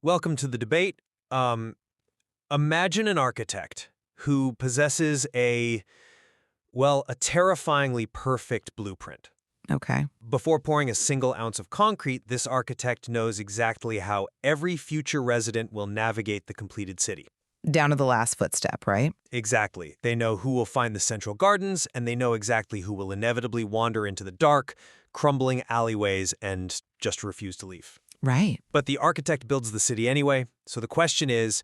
Welcome to the debate. Imagine an architect who possesses a terrifyingly perfect blueprint. Okay. Before pouring a single ounce of concrete, this architect knows exactly how every future resident will navigate the completed city. Down to the last footstep, right? Exactly. They know who will find the central gardens, and they know exactly who will inevitably wander into the dark, crumbling alleyways and just refuse to leave. Right. But the architect builds the city anyway, so the question is,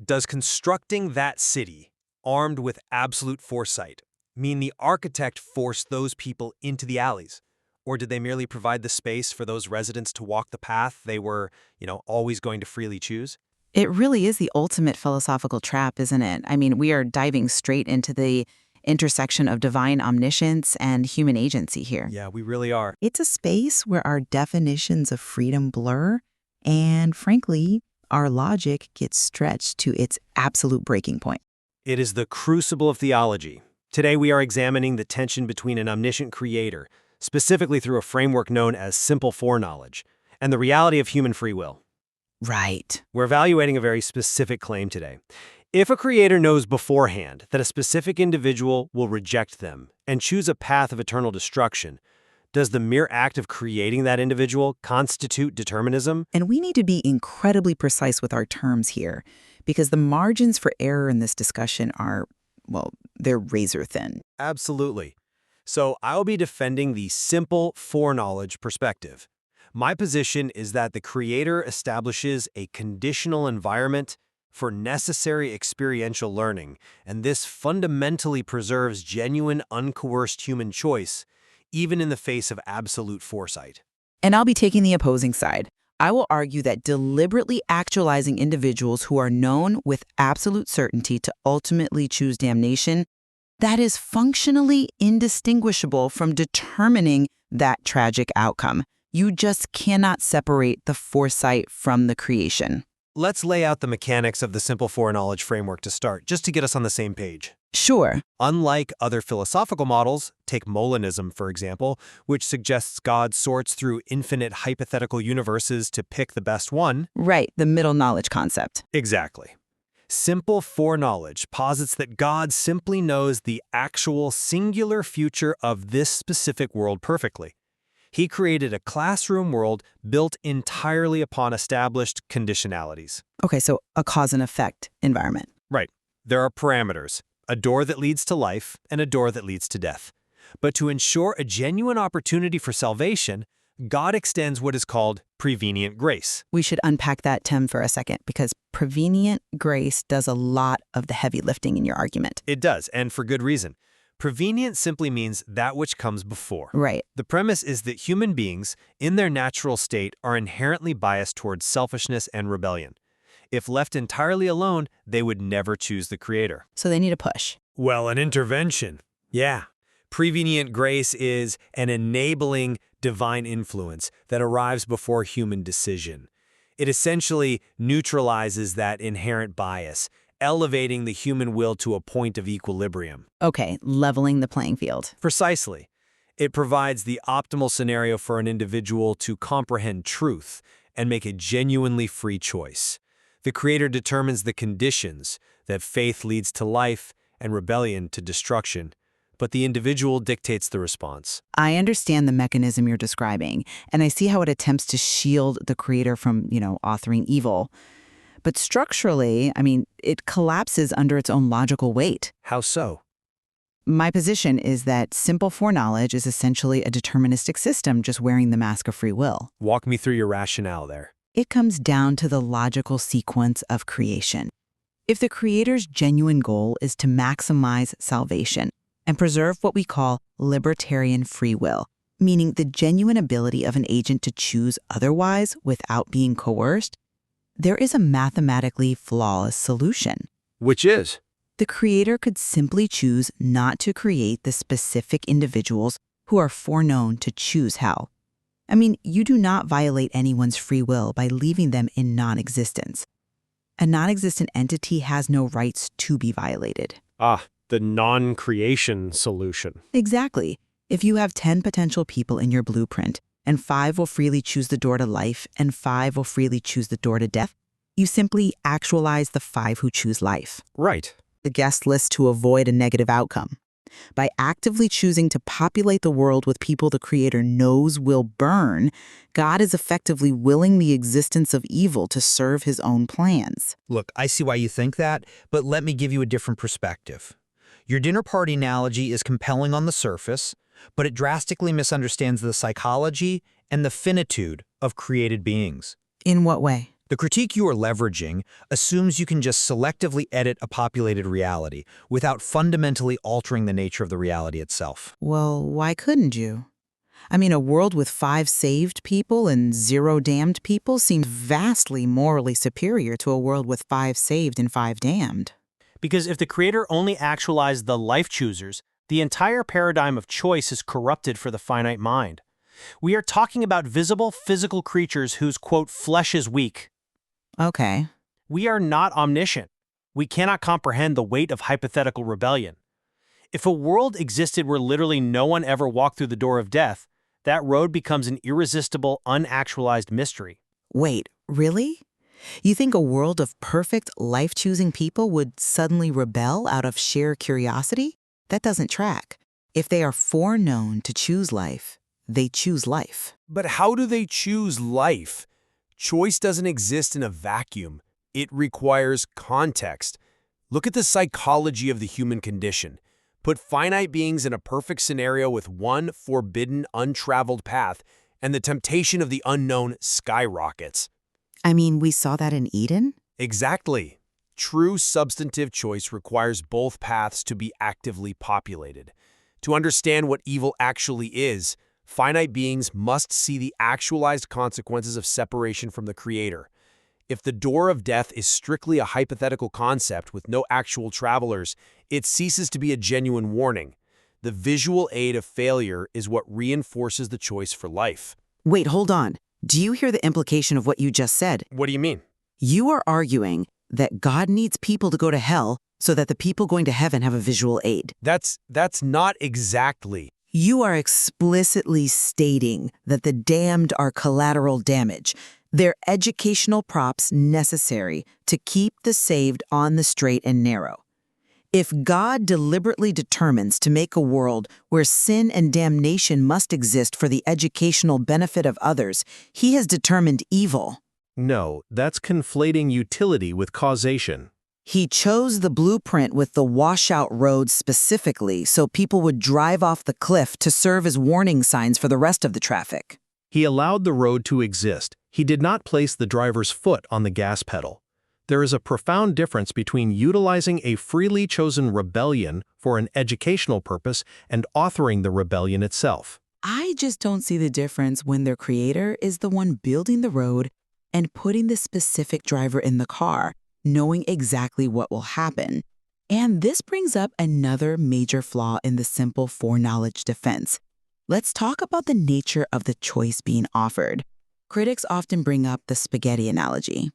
does constructing that city, armed with absolute foresight, mean the architect forced those people into the alleys? Or did they merely provide the space for those residents to walk the path they were, always going to freely choose? It really is the ultimate philosophical trap, isn't it? I mean, we are diving straight into the intersection of divine omniscience and human agency here. Yeah, we really are. It's a space where our definitions of freedom blur, and frankly, our logic gets stretched to its absolute breaking point. It is the crucible of theology. Today we are examining the tension between an omniscient creator, specifically through a framework known as simple foreknowledge, and the reality of human free will. Right. We're evaluating a very specific claim today. If a creator knows beforehand that a specific individual will reject them and choose a path of eternal destruction, does the mere act of creating that individual constitute determinism? And we need to be incredibly precise with our terms here, because the margins for error in this discussion are, well, they're razor thin. Absolutely. So I'll be defending the simple foreknowledge perspective. My position is that the creator establishes a conditional environment for necessary experiential learning, and this fundamentally preserves genuine, uncoerced human choice, even in the face of absolute foresight. And I'll be taking the opposing side. I will argue that deliberately actualizing individuals who are known with absolute certainty to ultimately choose damnation, that is functionally indistinguishable from determining that tragic outcome. You just cannot separate the foresight from the creation. Let's lay out the mechanics of the simple foreknowledge framework to start, just to get us on the same page. Sure. Unlike other philosophical models, take Molinism, for example, which suggests God sorts through infinite hypothetical universes to pick the best one. Right, the middle knowledge concept. Exactly. Simple foreknowledge posits that God simply knows the actual singular future of this specific world perfectly. He created a classroom world built entirely upon established conditionalities. Okay, so a cause and effect environment. Right. There are parameters, a door that leads to life and a door that leads to death. But to ensure a genuine opportunity for salvation, God extends what is called prevenient grace. We should unpack that, Tim, for a second, because prevenient grace does a lot of the heavy lifting in your argument. It does, and for good reason. Prevenient simply means that which comes before. Right. The premise is that human beings, in their natural state, are inherently biased towards selfishness and rebellion. If left entirely alone, they would never choose the Creator. So they need a push. Well, an intervention. Yeah. Prevenient grace is an enabling divine influence that arrives before human decision. It essentially neutralizes that inherent bias, elevating the human will to a point of equilibrium. Okay, leveling the playing field. Precisely. It provides the optimal scenario for an individual to comprehend truth and make a genuinely free choice. The Creator determines the conditions that faith leads to life and rebellion to destruction, but the individual dictates the response. I understand the mechanism you're describing, and I see how it attempts to shield the Creator from, authoring evil. But structurally, it collapses under its own logical weight. How so? My position is that simple foreknowledge is essentially a deterministic system just wearing the mask of free will. Walk me through your rationale there. It comes down to the logical sequence of creation. If the Creator's genuine goal is to maximize salvation and preserve what we call libertarian free will, meaning the genuine ability of an agent to choose otherwise without being coerced, there is a mathematically flawless solution. Which is? The Creator could simply choose not to create the specific individuals who are foreknown to choose hell. You do not violate anyone's free will by leaving them in non-existence. A non-existent entity has no rights to be violated. Ah, the non-creation solution. Exactly. If you have 10 potential people in your blueprint, and 5 will freely choose the door to life, and 5 will freely choose the door to death, you simply actualize the 5 who choose life. Right. The guest list to avoid a negative outcome. By actively choosing to populate the world with people the Creator knows will burn, God is effectively willing the existence of evil to serve his own plans. Look, I see why you think that, but let me give you a different perspective. Your dinner party analogy is compelling on the surface, but it drastically misunderstands the psychology and the finitude of created beings. In what way? The critique you are leveraging assumes you can just selectively edit a populated reality without fundamentally altering the nature of the reality itself. Well, why couldn't you? I mean, a world with 5 saved people and 0 damned people seems vastly morally superior to a world with 5 saved and 5 damned. Because if the Creator only actualized the life choosers, the entire paradigm of choice is corrupted for the finite mind. We are talking about visible, physical creatures whose, quote, flesh is weak. Okay. We are not omniscient. We cannot comprehend the weight of hypothetical rebellion. If a world existed where literally no one ever walked through the door of death, that road becomes an irresistible, unactualized mystery. Wait, really? You think a world of perfect, life-choosing people would suddenly rebel out of sheer curiosity? That doesn't track. If they are foreknown to choose life, they choose life. But how do they choose life? Choice doesn't exist in a vacuum. It requires context. Look at the psychology of the human condition. Put finite beings in a perfect scenario with one forbidden, untraveled path, and the temptation of the unknown skyrockets. I mean, we saw that in Eden? Exactly. True substantive choice requires both paths to be actively populated. To understand what evil actually is, finite beings must see the actualized consequences of separation from the Creator. If the door of death is strictly a hypothetical concept with no actual travelers, it ceases to be a genuine warning. The visual aid of failure is what reinforces the choice for life. Wait, hold on. Do you hear the implication of what you just said? What do you mean? You are arguing that God needs people to go to hell so that the people going to heaven have a visual aid. That's not exactly. You are explicitly stating that the damned are collateral damage. They're educational props necessary to keep the saved on the straight and narrow. If God deliberately determines to make a world where sin and damnation must exist for the educational benefit of others, he has determined evil. No, that's conflating utility with causation. He chose the blueprint with the washout roads specifically so people would drive off the cliff to serve as warning signs for the rest of the traffic. He allowed the road to exist. He did not place the driver's foot on the gas pedal. There is a profound difference between utilizing a freely chosen rebellion for an educational purpose and authoring the rebellion itself. I just don't see the difference when their creator is the one building the road and putting the specific driver in the car, knowing exactly what will happen. And this brings up another major flaw in the simple foreknowledge defense. Let's talk about the nature of the choice being offered. Critics often bring up the spaghetti analogy.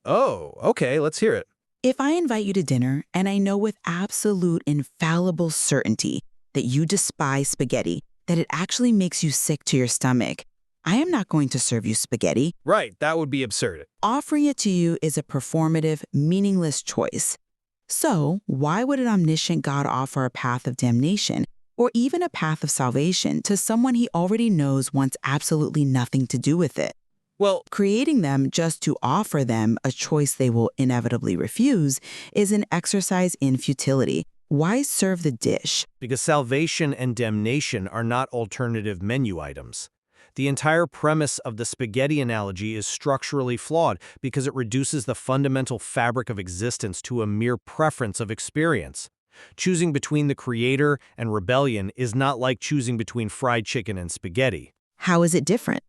Oh, okay, let's hear it. If I invite you to dinner and I know with absolute infallible certainty that you despise spaghetti, that it actually makes you sick to your stomach, I am not going to serve you spaghetti. Right, that would be absurd. Offering it to you is a performative, meaningless choice. So, why would an omniscient God offer a path of damnation or even a path of salvation to someone he already knows wants absolutely nothing to do with it? Well, Creating them just to offer them a choice they will inevitably refuse is an exercise in futility. Why serve the dish? Because salvation and damnation are not alternative menu items. The entire premise of the spaghetti analogy is structurally flawed because it reduces the fundamental fabric of existence to a mere preference of experience. Choosing between the Creator and rebellion is not like choosing between fried chicken and spaghetti. How is it different?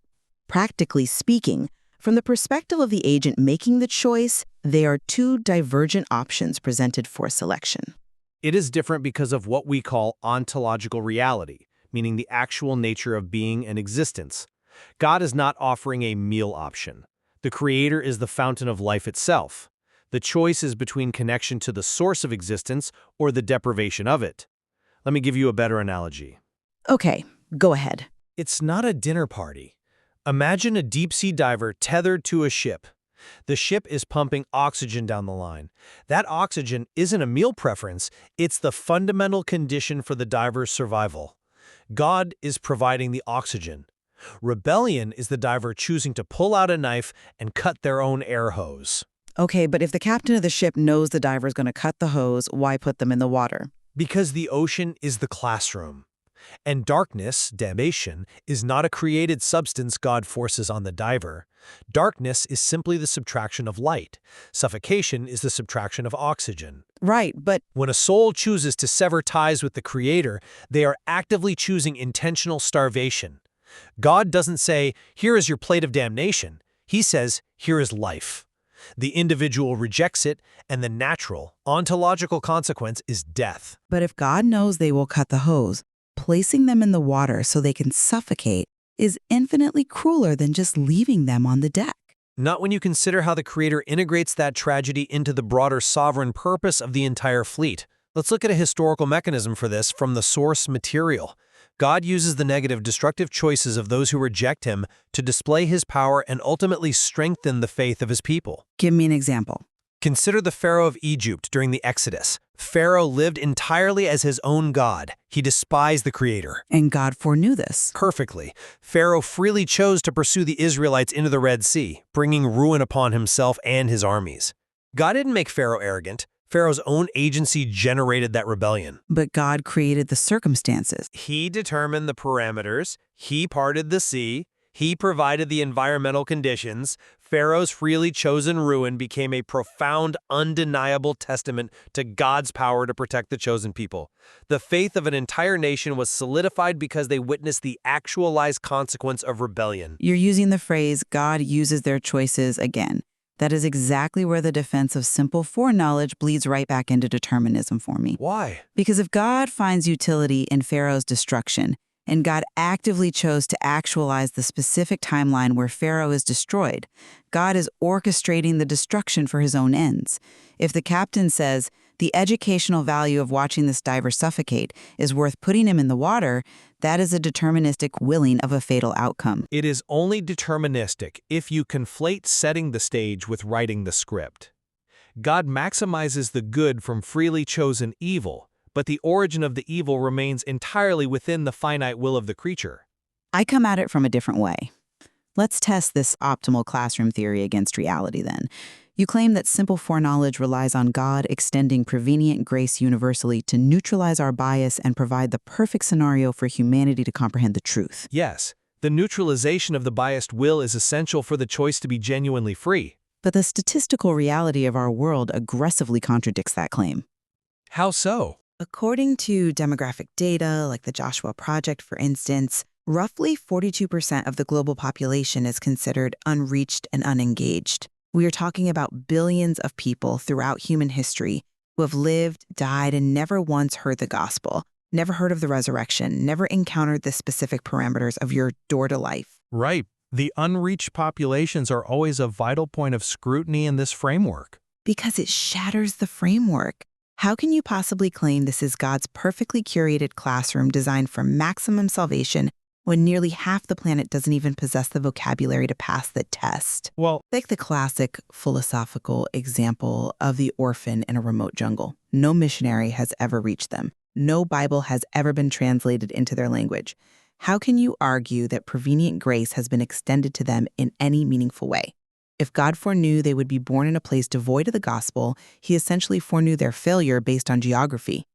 Practically speaking, from the perspective of the agent making the choice, they are two divergent options presented for selection. It is different because of what we call ontological reality, meaning the actual nature of being and existence. God is not offering a meal option. The Creator is the fountain of life itself. The choice is between connection to the source of existence or the deprivation of it. Let me give you a better analogy. Okay, go ahead. It's not a dinner party. Imagine a deep-sea diver tethered to a ship. The ship is pumping oxygen down the line. That oxygen isn't a meal preference, it's the fundamental condition for the diver's survival. God is providing the oxygen. Rebellion is the diver choosing to pull out a knife and cut their own air hose. Okay, but if the captain of the ship knows the diver's going to cut the hose, why put them in the water? Because the ocean is the classroom. And darkness, damnation, is not a created substance God forces on the diver. Darkness is simply the subtraction of light. Suffocation is the subtraction of oxygen. Right, but When a soul chooses to sever ties with the Creator, they are actively choosing intentional starvation. God doesn't say, "Here is your plate of damnation." He says, "Here is life." The individual rejects it, and the natural, ontological consequence is death. if God knows they will cut the hose, placing them in the water so they can suffocate is infinitely crueler than just leaving them on the deck. Not when you consider how the Creator integrates that tragedy into the broader sovereign purpose of the entire fleet. Let's look at a historical mechanism for this from the source material. God uses the negative, destructive choices of those who reject Him to display His power and ultimately strengthen the faith of His people. Give me an example. Consider the Pharaoh of Egypt during the Exodus. Pharaoh lived entirely as his own god. He despised the Creator. And God foreknew this. Perfectly. Pharaoh freely chose to pursue the Israelites into the Red Sea, bringing ruin upon himself and his armies. God didn't make Pharaoh arrogant. Pharaoh's own agency generated that rebellion. But God created the circumstances. He determined the parameters. He parted the sea. He provided the environmental conditions. Pharaoh's freely chosen ruin became a profound, undeniable testament to God's power to protect the chosen people. The faith of an entire nation was solidified because they witnessed the actualized consequence of rebellion. You're using the phrase, God uses their choices again. That is exactly where the defense of simple foreknowledge bleeds right back into determinism for me. Why? Because if God finds utility in Pharaoh's destruction, and God actively chose to actualize the specific timeline where Pharaoh is destroyed, God is orchestrating the destruction for His own ends. If the captain says, the educational value of watching this diver suffocate is worth putting him in the water, that is a deterministic willing of a fatal outcome. It is only deterministic if you conflate setting the stage with writing the script. God maximizes the good from freely chosen evil, but the origin of the evil remains entirely within the finite will of the creature. I come at it from a different way. Let's test this optimal classroom theory against reality then. You claim that simple foreknowledge relies on God extending prevenient grace universally to neutralize our bias and provide the perfect scenario for humanity to comprehend the truth. Yes, the neutralization of the biased will is essential for the choice to be genuinely free. But the statistical reality of our world aggressively contradicts that claim. How so? According to demographic data, like the Joshua Project, for instance, roughly 42% of the global population is considered unreached and unengaged. We are talking about billions of people throughout human history who have lived, died, and never once heard the gospel, never heard of the resurrection, never encountered the specific parameters of your door to life. Right. The unreached populations are always a vital point of scrutiny in this framework. Because it shatters the framework. How can you possibly claim this is God's perfectly curated classroom designed for maximum salvation when nearly half the planet doesn't even possess the vocabulary to pass the test? Well, Take the classic philosophical example of the orphan in a remote jungle. No missionary has ever reached them. No Bible has ever been translated into their language. How can you argue that prevenient grace has been extended to them in any meaningful way? If God foreknew they would be born in a place devoid of the gospel, He essentially foreknew their failure based on geography.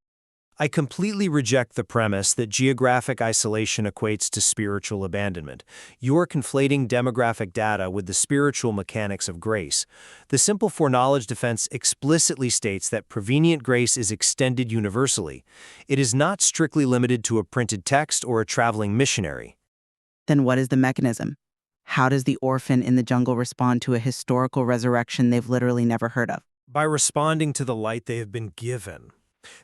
I completely reject the premise that geographic isolation equates to spiritual abandonment. You are conflating demographic data with the spiritual mechanics of grace. The simple foreknowledge defense explicitly states that prevenient grace is extended universally. It is not strictly limited to a printed text or a traveling missionary. Then what is the mechanism? How does the orphan in the jungle respond to a historical resurrection they've literally never heard of? By responding to the light they have been given.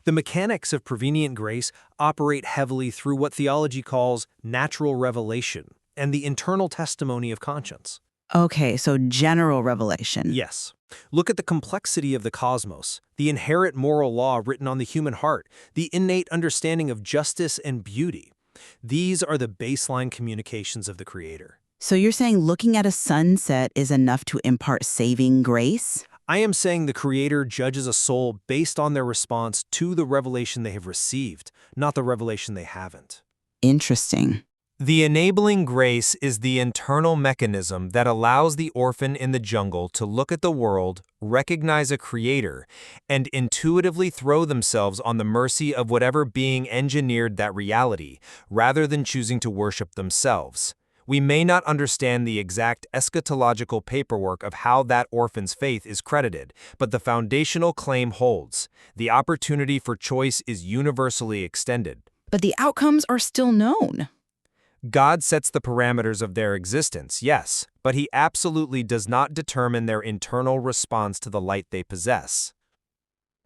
The mechanics of prevenient grace operate heavily through what theology calls natural revelation and the internal testimony of conscience. Okay, so general revelation. Yes. Look at the complexity of the cosmos, the inherent moral law written on the human heart, the innate understanding of justice and beauty. These are the baseline communications of the Creator. So you're saying looking at a sunset is enough to impart saving grace? I am saying the Creator judges a soul based on their response to the revelation they have received, not the revelation they haven't. Interesting. The enabling grace is the internal mechanism that allows the orphan in the jungle to look at the world, recognize a creator, and intuitively throw themselves on the mercy of whatever being engineered that reality, rather than choosing to worship themselves. We may not understand the exact eschatological paperwork of how that orphan's faith is credited, but the foundational claim holds. The opportunity for choice is universally extended. But the outcomes are still known. God sets the parameters of their existence, yes, but He absolutely does not determine their internal response to the light they possess.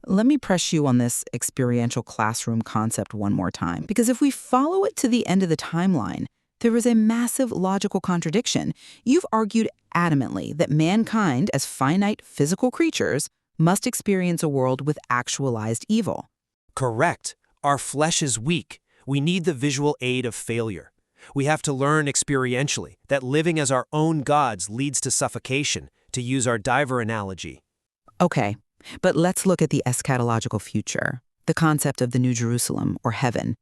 Let me press you on this experiential classroom concept one more time, because if we follow it to the end of the timeline, there is a massive logical contradiction. You've argued adamantly that mankind, as finite physical creatures, must experience a world with actualized evil. Correct. Our flesh is weak. We need the visual aid of failure. We have to learn experientially that living as our own gods leads to suffocation, to use our diver analogy. Okay, but let's look at the eschatological future, the concept of the New Jerusalem, or heaven.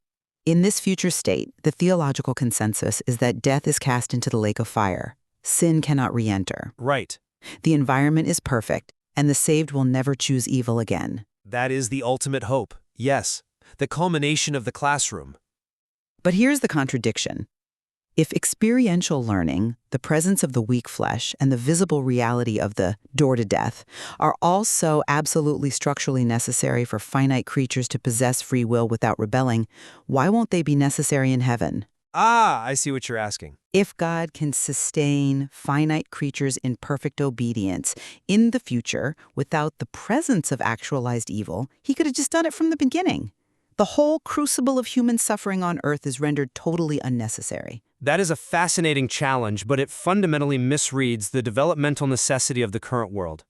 In this future state, the theological consensus is that death is cast into the lake of fire. Sin cannot re-enter. Right. The environment is perfect, and the saved will never choose evil again. That is the ultimate hope, yes, the culmination of the classroom. But here's the contradiction. If experiential learning, the presence of the weak flesh, and the visible reality of the door to death are all so absolutely structurally necessary for finite creatures to possess free will without rebelling, why won't they be necessary in heaven? Ah, I see what you're asking. If God can sustain finite creatures in perfect obedience in the future without the presence of actualized evil, He could have just done it from the beginning. The whole crucible of human suffering on earth is rendered totally unnecessary. That is a fascinating challenge, but it fundamentally misreads the developmental necessity of the current world.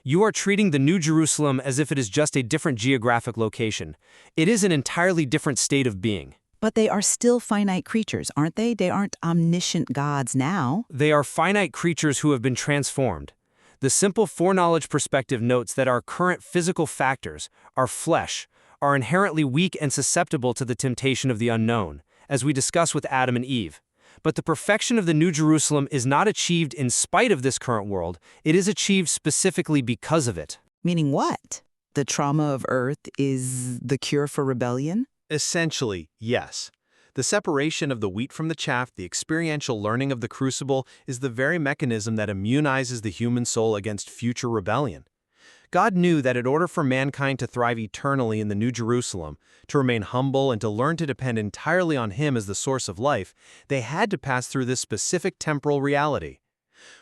You are treating the New Jerusalem as if it is just a different geographic location. It is an entirely different state of being. But they are still finite creatures, aren't they? They aren't omniscient gods now. They are finite creatures who have been transformed. The simple foreknowledge perspective notes that our current physical factors, our flesh, are inherently weak and susceptible to the temptation of the unknown, as we discuss with Adam and Eve. But the perfection of the New Jerusalem is not achieved in spite of this current world. It is achieved specifically because of it. Meaning what? The trauma of earth is the cure for rebellion? Essentially, yes. The separation of the wheat from the chaff, the experiential learning of the crucible, is the very mechanism that immunizes the human soul against future rebellion. God knew that in order for mankind to thrive eternally in the New Jerusalem, to remain humble and to learn to depend entirely on Him as the source of life, they had to pass through this specific temporal reality.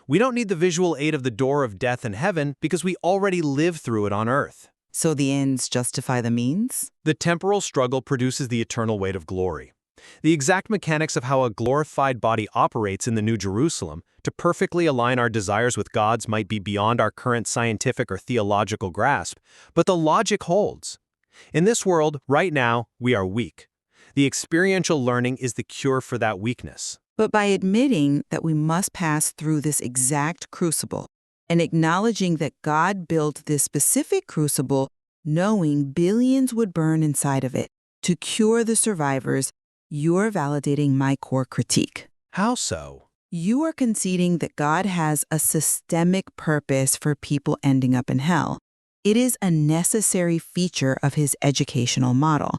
We don't need the visual aid of the door of death in heaven because we already live through it on earth. So the ends justify the means? The temporal struggle produces the eternal weight of glory. The exact mechanics of how a glorified body operates in the New Jerusalem to perfectly align our desires with God's might be beyond our current scientific or theological grasp, but the logic holds. In this world, right now, we are weak. The experiential learning is the cure for that weakness. But by admitting that we must pass through this exact crucible and acknowledging that God built this specific crucible, knowing billions would burn inside of it to cure the survivors, you're validating my core critique. How so? You are conceding that God has a systemic purpose for people ending up in hell. It is a necessary feature of His educational model.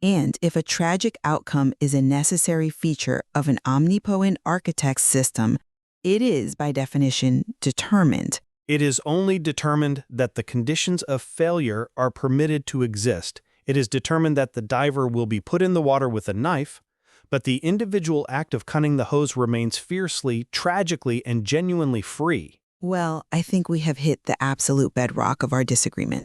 And if a tragic outcome is a necessary feature of an omnipotent architect's system, it is, by definition, determined. It is only determined that the conditions of failure are permitted to exist. It is determined that the diver will be put in the water with a knife, but the individual act of cutting the hose remains fiercely, tragically, and genuinely free. Well, I think we have hit the absolute bedrock of our disagreement.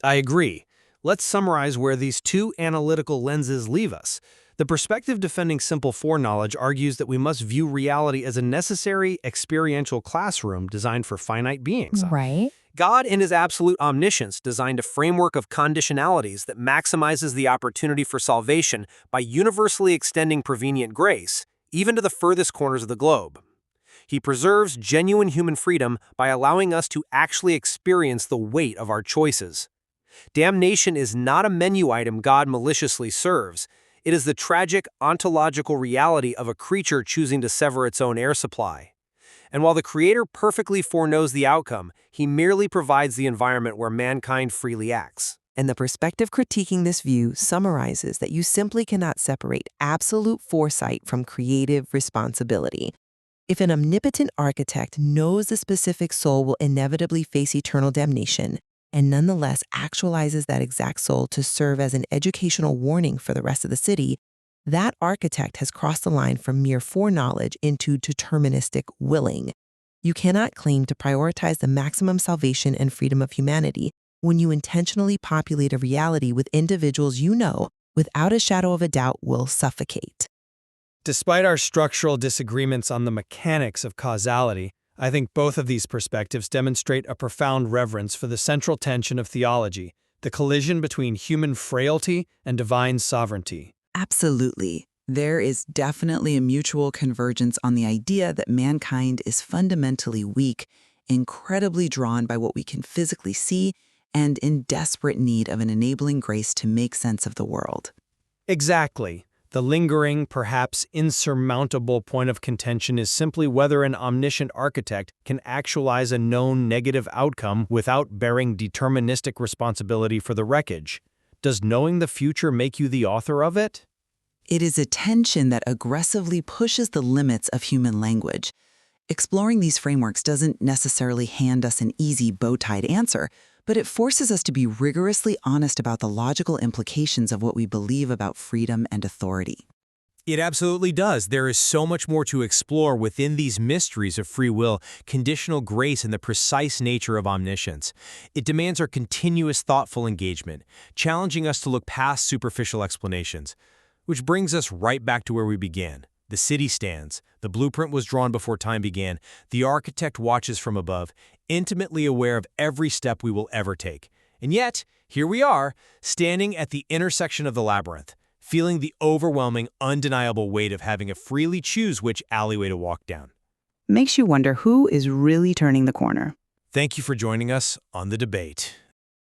I agree. Let's summarize where these two analytical lenses leave us. The perspective defending simple foreknowledge argues that we must view reality as a necessary experiential classroom designed for finite beings. Right. God, in His absolute omniscience, designed a framework of conditionalities that maximizes the opportunity for salvation by universally extending prevenient grace, even to the furthest corners of the globe. He preserves genuine human freedom by allowing us to actually experience the weight of our choices. Damnation is not a menu item God maliciously serves. It is the tragic ontological reality of a creature choosing to sever its own air supply. And while the Creator perfectly foreknows the outcome, He merely provides the environment where mankind freely acts. And the perspective critiquing this view summarizes that you simply cannot separate absolute foresight from creative responsibility. If an omnipotent architect knows the specific soul will inevitably face eternal damnation, and nonetheless actualizes that exact soul to serve as an educational warning for the rest of the city, that architect has crossed the line from mere foreknowledge into deterministic willing. You cannot claim to prioritize the maximum salvation and freedom of humanity when you intentionally populate a reality with individuals you know, without a shadow of a doubt, will suffocate. Despite our structural disagreements on the mechanics of causality, I think both of these perspectives demonstrate a profound reverence for the central tension of theology, the collision between human frailty and divine sovereignty. Absolutely. There is definitely a mutual convergence on the idea that mankind is fundamentally weak, incredibly drawn by what we can physically see, and in desperate need of an enabling grace to make sense of the world. Exactly. The lingering, perhaps insurmountable point of contention is simply whether an omniscient architect can actualize a known negative outcome without bearing deterministic responsibility for the wreckage. Does knowing the future make you the author of it? It is a tension that aggressively pushes the limits of human language. Exploring these frameworks doesn't necessarily hand us an easy bow-tied answer, but it forces us to be rigorously honest about the logical implications of what we believe about freedom and authority. It absolutely does. There is so much more to explore within these mysteries of free will, conditional grace, and the precise nature of omniscience. It demands our continuous thoughtful engagement, challenging us to look past superficial explanations. Which brings us right back to where we began. The city stands. The blueprint was drawn before time began. The architect watches from above, intimately aware of every step we will ever take. And yet, here we are, standing at the intersection of the labyrinth, feeling the overwhelming, undeniable weight of having to freely choose which alleyway to walk down. Makes you wonder who is really turning the corner. Thank you for joining us on The Debate.